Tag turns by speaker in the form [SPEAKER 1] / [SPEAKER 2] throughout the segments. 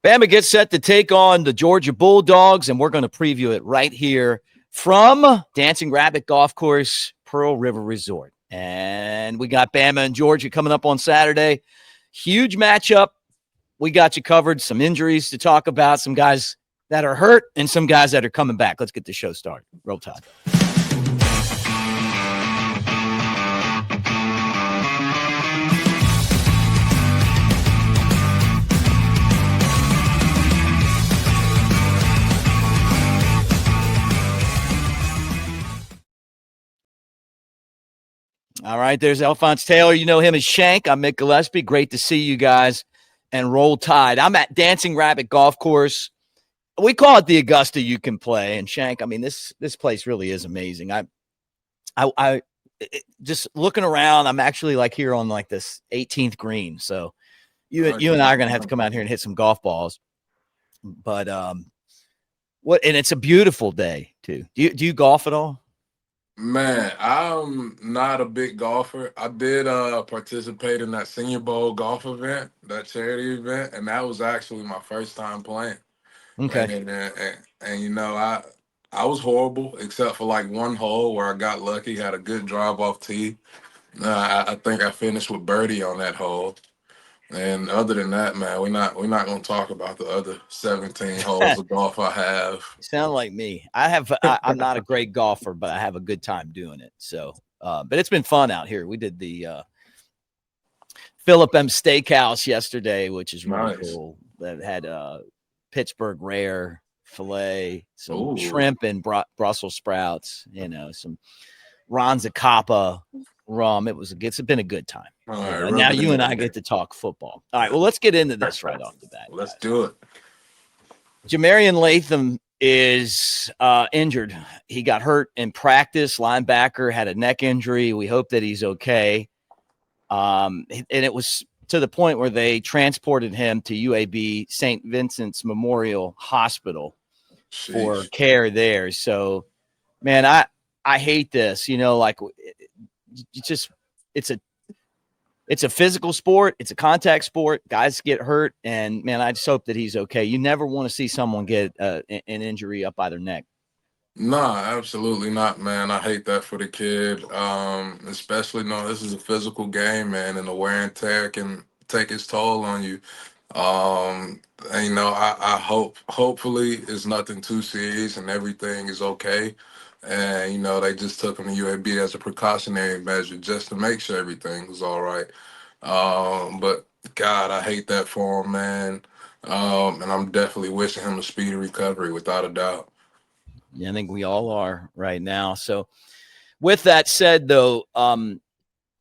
[SPEAKER 1] Bama gets set to take on the Georgia Bulldogs, and we're going to preview it right here from Dancing Rabbit Golf Course, Pearl River Resort. And we got Bama and Georgia coming up on Saturday. Huge matchup. We got you covered. Some injuries to talk about, some guys that are hurt, and some guys that are coming back. Let's get the show started. Roll Tide. All right, there's Alphonse Taylor. You know him as Shank. I'm Mick Gillespie. Great to see you guys. And Roll Tide. I'm at Dancing Rabbit Golf Course. We call it the Augusta you can play. And Shank, I mean, this place really is amazing. I just looking around, I'm actually like here on like this 18th green. So you and I are going to have to come out here and hit some golf balls. But and it's a beautiful day too. Do you golf at all?
[SPEAKER 2] Man, I'm not a big golfer. I did participate in that Senior Bowl golf event, that charity event, and that was actually my first time playing.
[SPEAKER 1] Okay.
[SPEAKER 2] And you know, I was horrible except for like one hole where I got lucky, had a good drive off tee. I think I finished with birdie on that hole. And other than that, man, we're not gonna talk about the other 17 holes of golf I have.
[SPEAKER 1] You sound like me. I'm not a great golfer, but I have a good time doing it. So, but it's been fun out here. We did the Philip M. Steakhouse yesterday, which is really cool. That had Pittsburgh rare filet, some shrimp and Brussels sprouts. You know, some Ron Zacapa rum. It's been a good time. And now you and I get to talk football. All right, well, let's get into this right off the bat.
[SPEAKER 2] Let's do it.
[SPEAKER 1] Jah-Marien Latham is injured. He got hurt in practice. Linebacker had a neck injury. We hope that he's okay. And it was to the point where they transported him to UAB St. Vincent's Memorial Hospital for care there. So, man, I hate this. You know, like it's a physical sport. It's a contact sport. Guys get hurt, and man, I just hope that he's okay. You never want to see someone get an injury up by their neck.
[SPEAKER 2] Nah, absolutely not, man. I hate that for the kid. Especially this is a physical game, man, and the wear and tear can take its toll on you. And, you know, I hopefully it's nothing too serious and everything is okay. And, you know, they just took him to UAB as a precautionary measure just to make sure everything was all right. But God, I hate that for him, man. And I'm definitely wishing him a speedy recovery without a doubt.
[SPEAKER 1] Yeah, I think we all are right now. So with that said, though,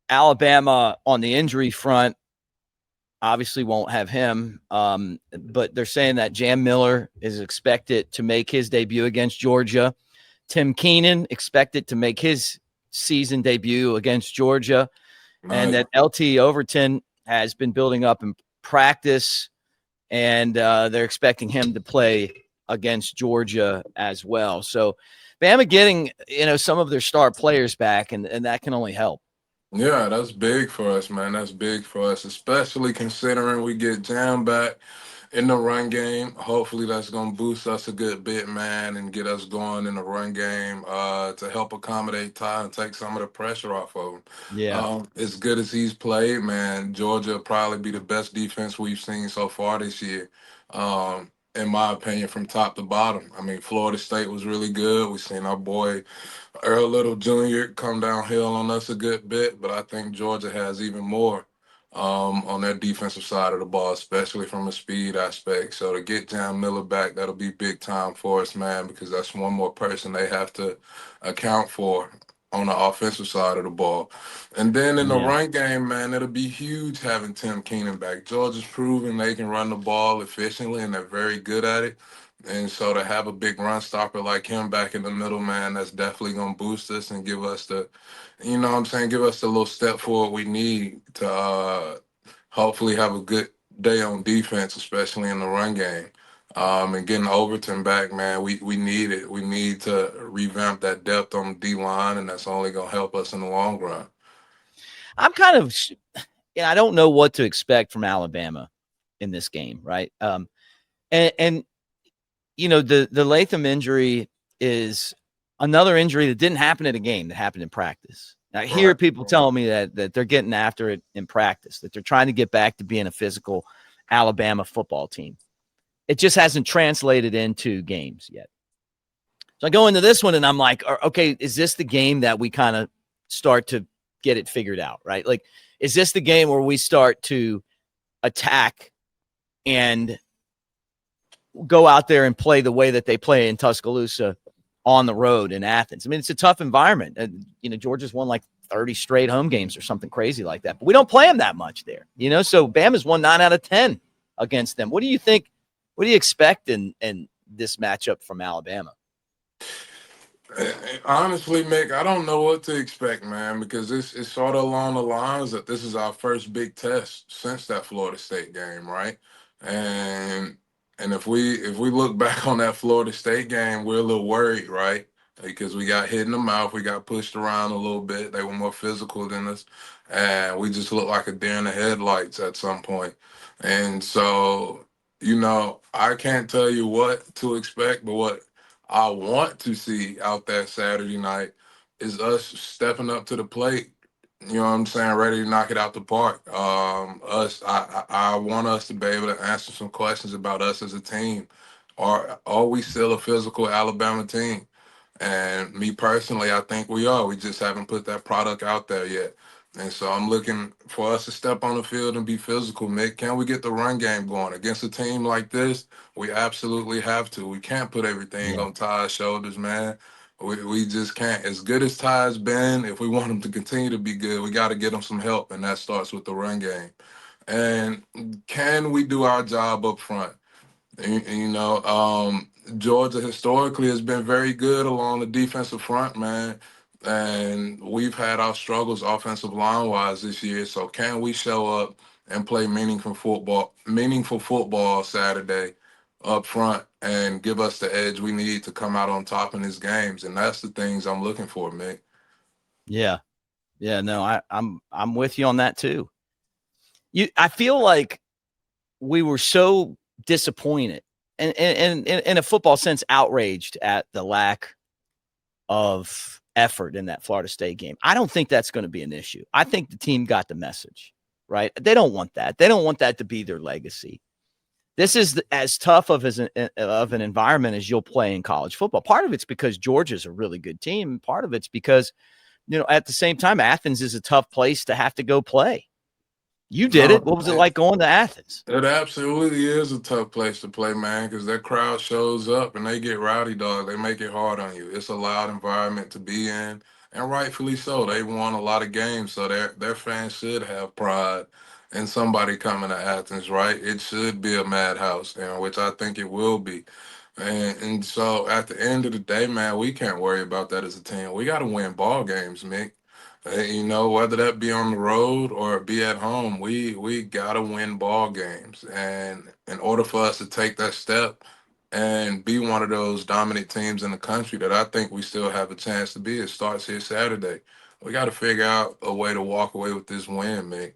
[SPEAKER 1] Alabama on the injury front obviously won't have him. But they're saying that Jam Miller is expected to make his debut against Georgia. Tim Keenan expected to make his season debut against Georgia. Nice. And that LT Overton has been building up in practice, and they're expecting him to play against Georgia as well. So Bama getting, some of their star players back, and that can only help.
[SPEAKER 2] Yeah, that's big for us, man. That's big for us, especially considering we get Jam back in the run game. Hopefully that's going to boost us a good bit, man, and get us going in the run game to help accommodate Ty and take some of the pressure off of him.
[SPEAKER 1] Yeah.
[SPEAKER 2] As good as he's played, man, Georgia will probably be the best defense we've seen so far this year. In my opinion, from top to bottom. I mean, Florida State was really good. We've seen our boy Earl Little Jr. come downhill on us a good bit, but I think Georgia has even more on their defensive side of the ball, especially from a speed aspect. So to get Jam Miller back, that'll be big time for us, man, because that's one more person they have to account for on the offensive side of the ball. And then in the run game, man, it'll be huge having Tim Keenan back. Georgia's proven they can run the ball efficiently, and they're very good at it. And so to have a big run stopper like him back in the middle, man, that's definitely going to boost us and give us the, give us the little step forward we need to hopefully have a good day on defense, especially in the run game. And getting Overton back, man, we need it. We need to revamp that depth on the D-line, and that's only going to help us in the long run.
[SPEAKER 1] I'm kind of, I don't know what to expect from Alabama in this game, right? And the Latham injury is another injury that didn't happen at a game, that happened in practice. I hear people telling me that they're getting after it in practice, that they're trying to get back to being a physical Alabama football team. It just hasn't translated into games yet. So I go into this one and I'm like, okay, is this the game that we kind of start to get it figured out, right? Like, is this the game where we start to attack and go out there and play the way that they play in Tuscaloosa on the road in Athens? I mean, it's a tough environment. Georgia's won like 30 straight home games or something crazy like that, but we don't play them that much there, so Bama's won 9 out of 10 against them. What do you think? What do you expect in this matchup from Alabama?
[SPEAKER 2] Honestly, Mick, I don't know what to expect, man, because it's sort of along the lines that this is our first big test since that Florida State game, right? And if we look back on that Florida State game, we're a little worried, right? Because we got hit in the mouth, we got pushed around a little bit. They were more physical than us, and we just looked like a deer in the headlights at some point. And so, I can't tell you what to expect, but what I want to see out that Saturday night is us stepping up to the plate. You know what I'm saying? Ready to knock it out the park. I want us to be able to answer some questions about us as a team. Are we still a physical Alabama team? And me personally, I think we are. We just haven't put that product out there yet. And so I'm looking for us to step on the field and be physical, Mick. Can we get the run game going against a team like this? We absolutely have to. We can't put everything on Ty's shoulders, man. We just can't. As good as Ty's been, if we want him to continue to be good, we got to get him some help, and that starts with the run game. And can we do our job up front? Georgia historically has been very good along the defensive front, man. And we've had our struggles offensive line wise this year. So can we show up and play meaningful football Saturday up front and give us the edge we need to come out on top in these games? And that's the things I'm looking for, Mick.
[SPEAKER 1] Yeah. Yeah, no, I'm with you on that too. I feel like we were so disappointed and in a football sense, outraged at the lack of effort in that Florida State game. I don't think that's going to be an issue. I think the team got the message, right? They don't want that. They don't want that to be their legacy. This is as tough of an environment as you'll play in college football. Part of it's because Georgia's a really good team. Part of it's because, at the same time, Athens is a tough place to have to go play. You did it. What was it like going to Athens?
[SPEAKER 2] It absolutely is a tough place to play, man, because that crowd shows up and they get rowdy, dog. They make it hard on you. It's a loud environment to be in, and rightfully so. They won a lot of games, so their fans should have pride in somebody coming to Athens, right? It should be a madhouse, which I think it will be. And so at the end of the day, man, we can't worry about that as a team. We got to win ball games, Mick. Whether that be on the road or be at home, we gotta win ball games. And in order for us to take that step and be one of those dominant teams in the country that I think we still have a chance to be, it starts here Saturday. We got to figure out a way to walk away with this win, Mick.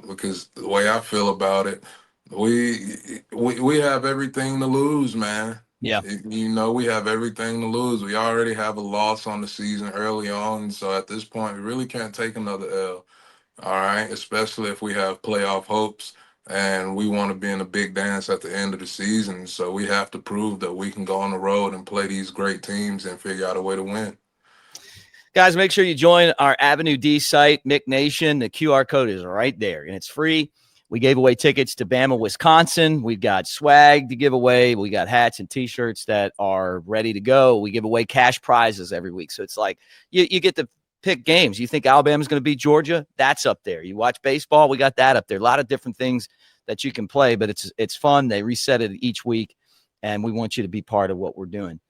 [SPEAKER 2] Because the way I feel about it, we have everything to lose, man.
[SPEAKER 1] Yeah.
[SPEAKER 2] We have everything to lose. We already have a loss on the season early on. So at this point, we really can't take another L. All right. Especially if we have playoff hopes and we want to be in a big dance at the end of the season. So we have to prove that we can go on the road and play these great teams and figure out a way to win.
[SPEAKER 1] Guys, make sure you join our AveD site, Mick Nation. The QR code is right there, and it's free. We gave away tickets to Bama, Wisconsin. We've got swag to give away. We got hats and T-shirts that are ready to go. We give away cash prizes every week. So it's like you get to pick games. You think Alabama's going to beat Georgia? That's up there. You watch baseball? We got that up there. A lot of different things that you can play, but it's fun. They reset it each week, and we want you to be part of what we're doing.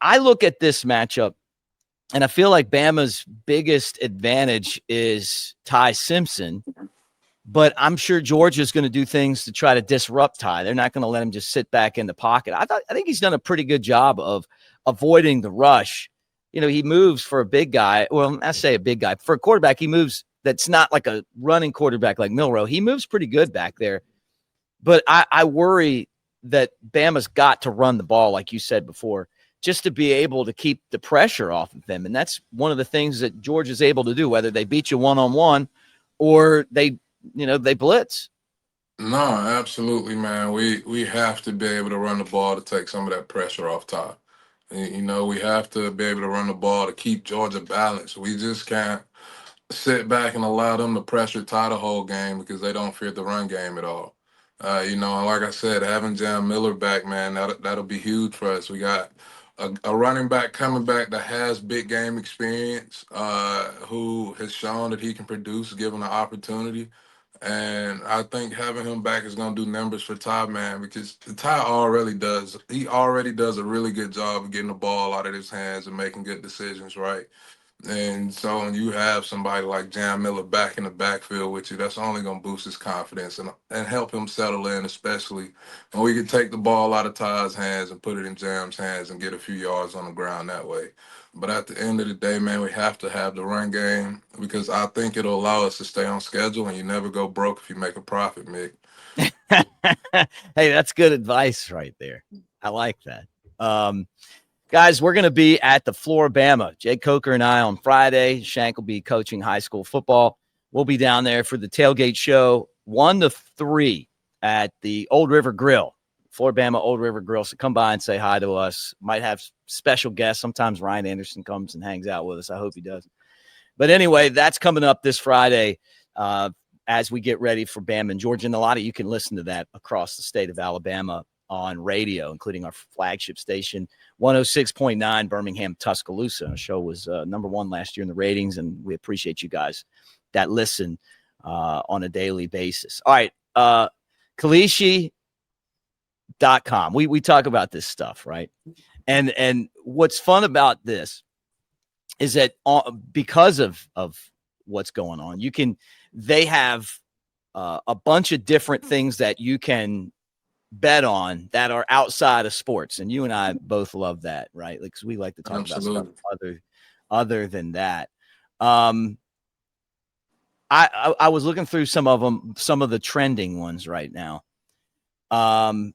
[SPEAKER 1] I look at this matchup, and I feel like Bama's biggest advantage is Ty Simpson. But I'm sure Georgia's going to do things to try to disrupt Ty. They're not going to let him just sit back in the pocket. I think he's done a pretty good job of avoiding the rush. He moves for a big guy. Well, I say a big guy. For a quarterback, he moves that's not like a running quarterback like Milroe. He moves pretty good back there. But I worry that Bama's got to run the ball, like you said before, just to be able to keep the pressure off of them. And that's one of the things that Georgia's able to do, whether they beat you one-on-one or they blitz.
[SPEAKER 2] No, absolutely, man. We have to be able to run the ball to take some of that pressure off top. We have to be able to run the ball to keep Georgia balanced. We just can't sit back and allow them to pressure tie the whole game because they don't fear the run game at all. And like I said, having Jam Miller back, man, that'll be huge for us. We got a running back coming back that has big game experience, who has shown that he can produce given the opportunity. And I think having him back is going to do numbers for Ty, man, because Ty he already does a really good job of getting the ball out of his hands and making good decisions, right? And so when you have somebody like Jam Miller back in the backfield with you, that's only going to boost his confidence and help him settle in, especially when we can take the ball out of Ty's hands and put it in Jam's hands and get a few yards on the ground that way. But at the end of the day, man, we have to have the run game because I think it'll allow us to stay on schedule and you never go broke if you make a profit, Mick.
[SPEAKER 1] Hey, that's good advice right there. I like that. Guys, we're going to be at the Floribama. Jay Coker and I on Friday. Shank will be coaching high school football. We'll be down there for the tailgate show 1 to 3 at the Old River Grill, Floribama Old River Grill. So come by and say hi to us. Might have special guests. Sometimes Ryan Anderson comes and hangs out with us. I hope he does. But anyway, that's coming up this Friday as we get ready for Bama and Georgia. And a lot of you can listen to that across the state of Alabama on radio, including our flagship station, 106.9 Birmingham, Tuscaloosa. Our show was number 1 last year in the ratings, and we appreciate you guys that listen on a daily basis. All right, Kalishi.com. We talk about this stuff, right? And what's fun about this is that because of what's going on, they have a bunch of different things that you can bet on that are outside of sports, and you and I both love that, right? Like, 'cause we like to talk
[SPEAKER 2] Absolutely.
[SPEAKER 1] about stuff other than that. I was looking through some of the trending ones right now. Let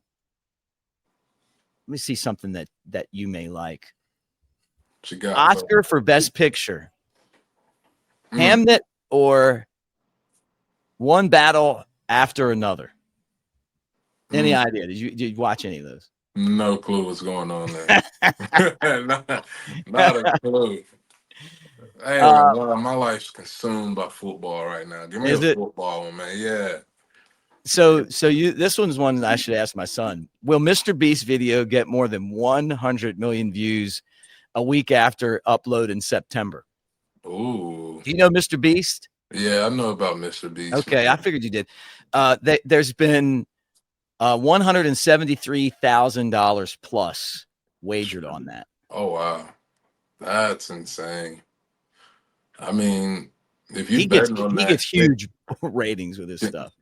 [SPEAKER 1] me see something that you may like.
[SPEAKER 2] What you got,
[SPEAKER 1] Oscar for Best Picture, Hamnet or One Battle After Another. Any idea? Did you watch any of those?
[SPEAKER 2] No clue what's going on there. not a clue. Hey, man, my life's consumed by football right now. Give me a football one, man. Yeah.
[SPEAKER 1] So this one's one that I should ask my son. Will Mr. Beast video get more than 100 million views a week after upload in September?
[SPEAKER 2] Ooh.
[SPEAKER 1] Do you know Mr. Beast?
[SPEAKER 2] Yeah, I know about Mr. Beast.
[SPEAKER 1] Okay,
[SPEAKER 2] man.
[SPEAKER 1] I figured you did. There's been $173,000 plus wagered on that.
[SPEAKER 2] Oh wow, that's insane. I mean, if you betting on that,
[SPEAKER 1] he gets huge ratings with his stuff.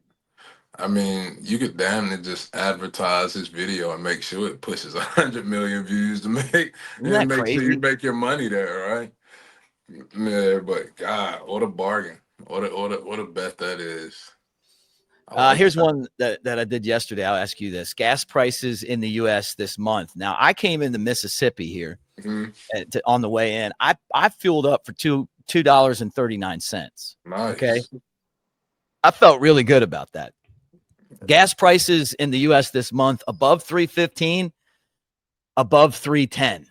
[SPEAKER 2] I mean, you could damn near just advertise his video and make sure it pushes 100 million views to make sure you make your money there, right? Yeah, but God, what a bargain! What a bet that is.
[SPEAKER 1] Here's one that I did yesterday. I'll ask you this: gas prices in the U.S. this month. Now, I came into Mississippi here on the way in. I fueled up for $2.39.
[SPEAKER 2] Nice.
[SPEAKER 1] Okay, I felt really good about that. Gas prices in the U.S. this month above $3.15, above $3.10.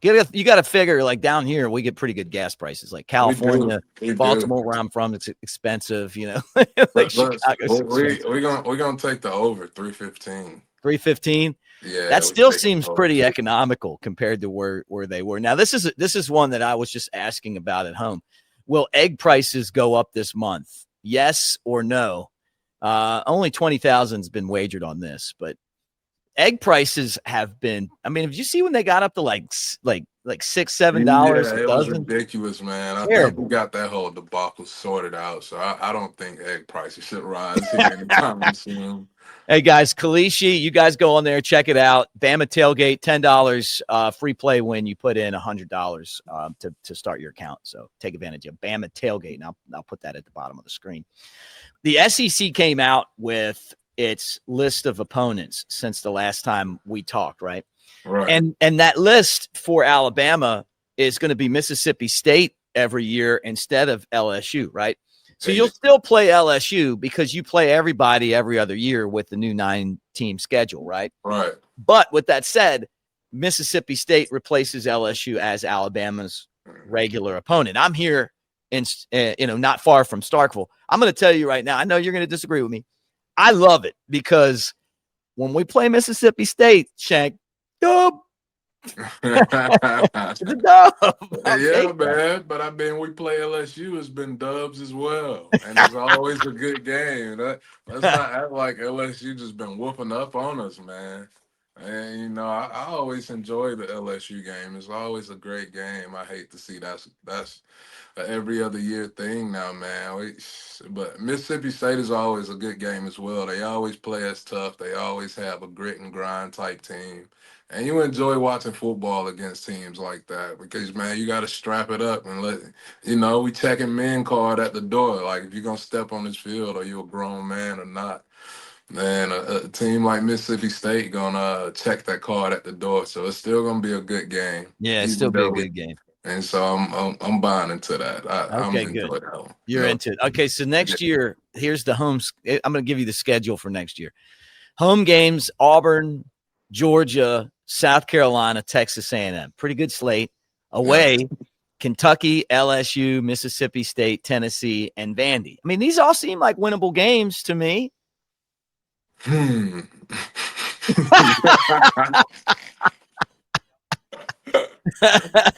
[SPEAKER 1] You got to figure, like, down here we get pretty good gas prices. Like California, Baltimore, where I'm from, it's expensive. Like Chicago's
[SPEAKER 2] we're gonna take the over 315.
[SPEAKER 1] 315.
[SPEAKER 2] Yeah,
[SPEAKER 1] that still seems pretty economical compared to where they were. Now, this is one that I was just asking about at home. Will egg prices go up this month? Yes or no? Only 20,000 has been wagered on this, but egg prices have been. I mean, did you see when they got up to like like $6-7
[SPEAKER 2] Yeah,
[SPEAKER 1] a
[SPEAKER 2] it was
[SPEAKER 1] dozen.
[SPEAKER 2] ridiculous, man. I think we
[SPEAKER 1] Terrible.
[SPEAKER 2] got that whole debacle sorted out, so I don't think egg prices should rise here anytime soon.
[SPEAKER 1] Hey guys, Kalishi, you guys go on there, check it out. Bama Tailgate, $10 free play when you put in $100 to start your account. So take advantage of Bama Tailgate. And I'll put that at the bottom of the screen. The SEC came out with its list of opponents since the last time we talked, right?
[SPEAKER 2] Right.
[SPEAKER 1] And that list for Alabama is going to be Mississippi State every year instead of LSU, right? So you'll still play LSU because you play everybody every other year with the new 9-team schedule, right?
[SPEAKER 2] Right.
[SPEAKER 1] But with that said, Mississippi State replaces LSU as Alabama's regular opponent. I'm here in not far from Starkville. I'm going to tell you right now, I know you're going to disagree with me. I love it because when we play Mississippi State, Shank, dub. It's a dub. I'll
[SPEAKER 2] Yeah,
[SPEAKER 1] take that.
[SPEAKER 2] man. But I mean, we play LSU. It's been dubs as well, and it's always a good game. Let's not act like LSU just been whooping up on us, man. And I always enjoy the LSU game. It's always a great game. I hate to see that's a every other year thing now, man. But Mississippi State is always a good game as well. They always play us tough. They always have a grit and grind type team. And you enjoy watching football against teams like that because, man, you got to strap it up and we checking men card at the door. Like, if you're going to step on this field, are you a grown man or not? Man, a team like Mississippi State going to check that card at the door. So it's still going to be a good game.
[SPEAKER 1] Yeah, it's still
[SPEAKER 2] Even
[SPEAKER 1] be a
[SPEAKER 2] though
[SPEAKER 1] good game.
[SPEAKER 2] and so I'm buying into that. I'm
[SPEAKER 1] Okay, good.
[SPEAKER 2] enjoying that one.
[SPEAKER 1] You're into it. Okay, so next year, here's the I'm going to give you the schedule for next year. Home games: Auburn, Georgia, South Carolina, Texas A&M. Pretty good slate. Away: Kentucky, LSU, Mississippi State, Tennessee, and Vandy. I mean, these all seem like winnable games to me.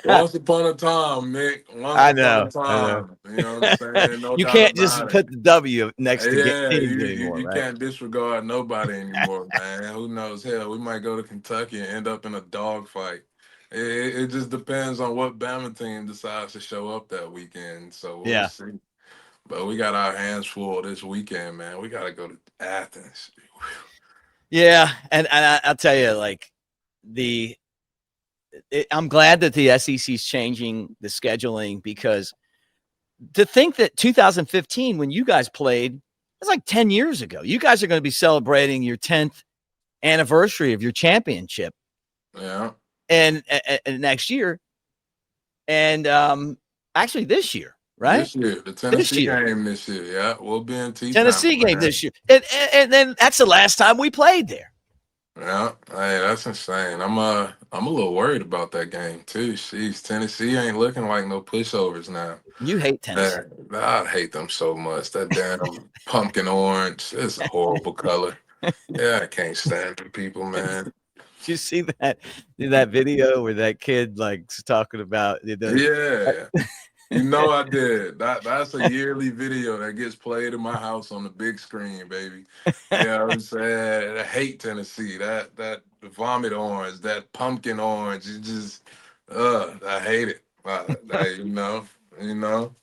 [SPEAKER 2] Once upon a time, Mick. Once
[SPEAKER 1] I
[SPEAKER 2] upon a
[SPEAKER 1] know.
[SPEAKER 2] time. You know what I'm saying? No
[SPEAKER 1] You
[SPEAKER 2] doubt
[SPEAKER 1] can't just
[SPEAKER 2] about it.
[SPEAKER 1] put the W next to
[SPEAKER 2] Yeah,
[SPEAKER 1] teams
[SPEAKER 2] you
[SPEAKER 1] anymore,
[SPEAKER 2] you
[SPEAKER 1] right?
[SPEAKER 2] can't disregard nobody anymore, man. Who knows? Hell, we might go to Kentucky and end up in a dogfight. It just depends on what Bama team decides to show up that weekend. So we'll
[SPEAKER 1] Yeah.
[SPEAKER 2] see. But we got our hands full this weekend, man. We got to go to Athens.
[SPEAKER 1] Yeah. And I'll tell you, like, I'm glad that the SEC is changing the scheduling because to think that 2015, when you guys played, it's like 10 years ago. You guys are going to be celebrating your 10th anniversary of your championship.
[SPEAKER 2] Yeah.
[SPEAKER 1] And next year. And actually this year, right?
[SPEAKER 2] This year, the
[SPEAKER 1] This
[SPEAKER 2] Tennessee
[SPEAKER 1] year.
[SPEAKER 2] game this year. Yeah, we'll be in T-Town,
[SPEAKER 1] Tennessee game
[SPEAKER 2] man.
[SPEAKER 1] this year. And then that's the last time we played there.
[SPEAKER 2] Yeah, hey, that's insane. I'm a little worried about that game too. Jeez, Tennessee ain't looking like no pushovers now.
[SPEAKER 1] You hate Tennessee.
[SPEAKER 2] I hate them so much. That damn pumpkin orange is a horrible color. Yeah, I can't stand them people, man.
[SPEAKER 1] Did you see that video where that kid likes talking about
[SPEAKER 2] Yeah. You know I did. That's a yearly video that gets played in my house on the big screen, baby. Yeah, I'm saying I hate Tennessee. That vomit orange, that pumpkin orange, it just I hate it. You know.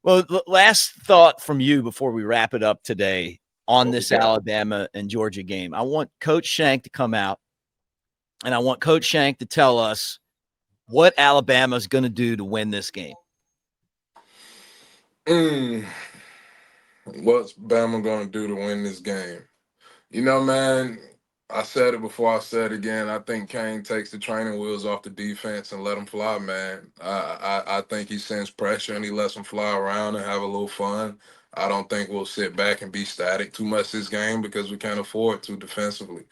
[SPEAKER 1] Well, last thought from you before we wrap it up today on this
[SPEAKER 2] Yeah.
[SPEAKER 1] Alabama and Georgia game. I want Coach Shank to come out and I want Coach Shank to tell us what Alabama's going to do to win this game.
[SPEAKER 2] What's Bama gonna do to win this game? Man, I said it before, I said it again. I think Kane takes the training wheels off the defense and let them fly, man. I think he sends pressure and he lets them fly around and have a little fun. I don't think we'll sit back and be static too much this game because we can't afford to defensively.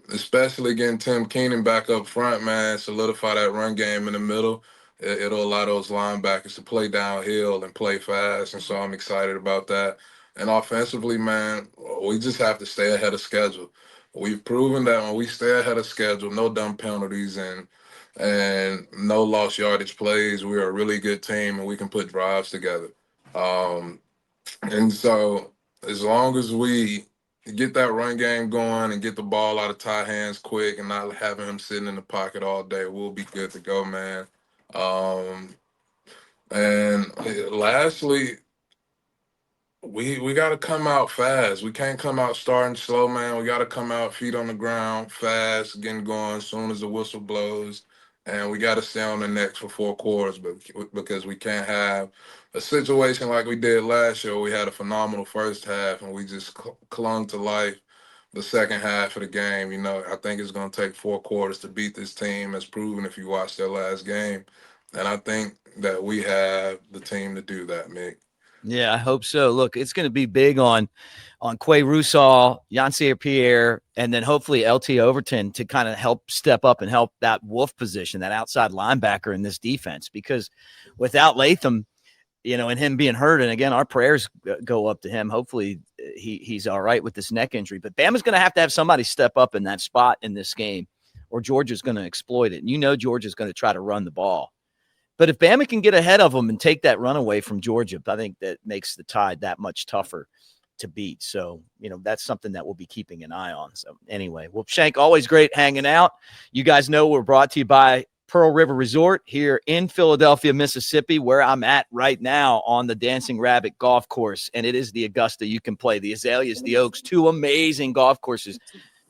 [SPEAKER 2] Especially getting Tim Keenan back up front, man, solidify that run game in the middle. It'll allow those linebackers to play downhill and play fast, and so I'm excited about that. And offensively, man, we just have to stay ahead of schedule. We've proven that when we stay ahead of schedule, no dumb penalties and no lost yardage plays, we're a really good team and we can put drives together. And so as long as we get that run game going and get the ball out of Ty hands quick and not having him sitting in the pocket all day, we'll be good to go, man. And lastly, we got to come out fast. We can't come out starting slow, man. We got to come out feet on the ground, fast, getting going as soon as the whistle blows. And we got to stay on the neck for 4 quarters, because we can't have a situation like we did last year. We had a phenomenal first half, and we just clung to life the second half of the game. You know, I think it's going to take 4 quarters to beat this team, as proven if you watch their last game. And I think that we have the team to do that, Mick.
[SPEAKER 1] Yeah, I hope so. Look, it's going to be big on Quay Rusal, Yancey Pierre, and then hopefully LT Overton to kind of help step up and help that wolf position, that outside linebacker in this defense. Because without Latham, you know, and him being hurt, and again, our prayers go up to him. Hopefully he's all right with this neck injury. But Bama's going to have somebody step up in that spot in this game, or Georgia's going to exploit it. And you know Georgia's going to try to run the ball. But if Bama can get ahead of them and take that run away from Georgia, I think that makes the Tide that much tougher to beat. So, you know, that's something that we'll be keeping an eye on. So anyway, well, Shank, always great hanging out. You guys know we're brought to you by Pearl River Resort here in Philadelphia, Mississippi, where I'm at right now on the Dancing Rabbit golf course. And it is the Augusta. You can play the Azaleas, the Oaks, 2 amazing golf courses.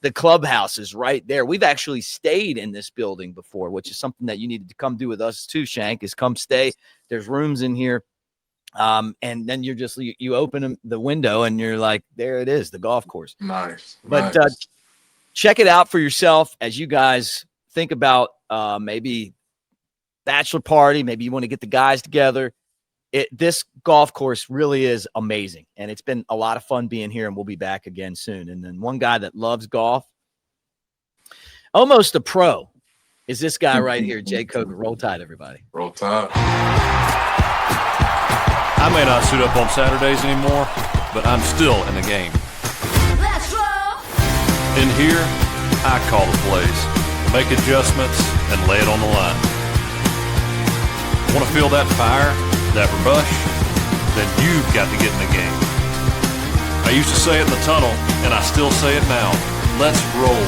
[SPEAKER 1] The clubhouse is right there. We've actually stayed in this building before, which is something that you needed to come do with us too, Shank, is come stay. There's rooms in here. And then you open the window and you're like, there it is, the golf course.
[SPEAKER 2] Nice.
[SPEAKER 1] But check it out for yourself as you guys think about maybe bachelor party. Maybe you want to get the guys together. This golf course really is amazing, and it's been a lot of fun being here, and we'll be back again soon. And then one guy that loves golf, almost a pro, is this guy right here, Jay Coker. Roll Tide, everybody.
[SPEAKER 2] Roll Tide.
[SPEAKER 3] I may not suit up on Saturdays anymore, but I'm still in the game.
[SPEAKER 4] Let's roll.
[SPEAKER 3] In here, I call the plays, make adjustments, and lay it on the line. Want to feel that fire? That rush, then you've got to get in the game. I used to say it in the tunnel, and I still say it now. Let's roll.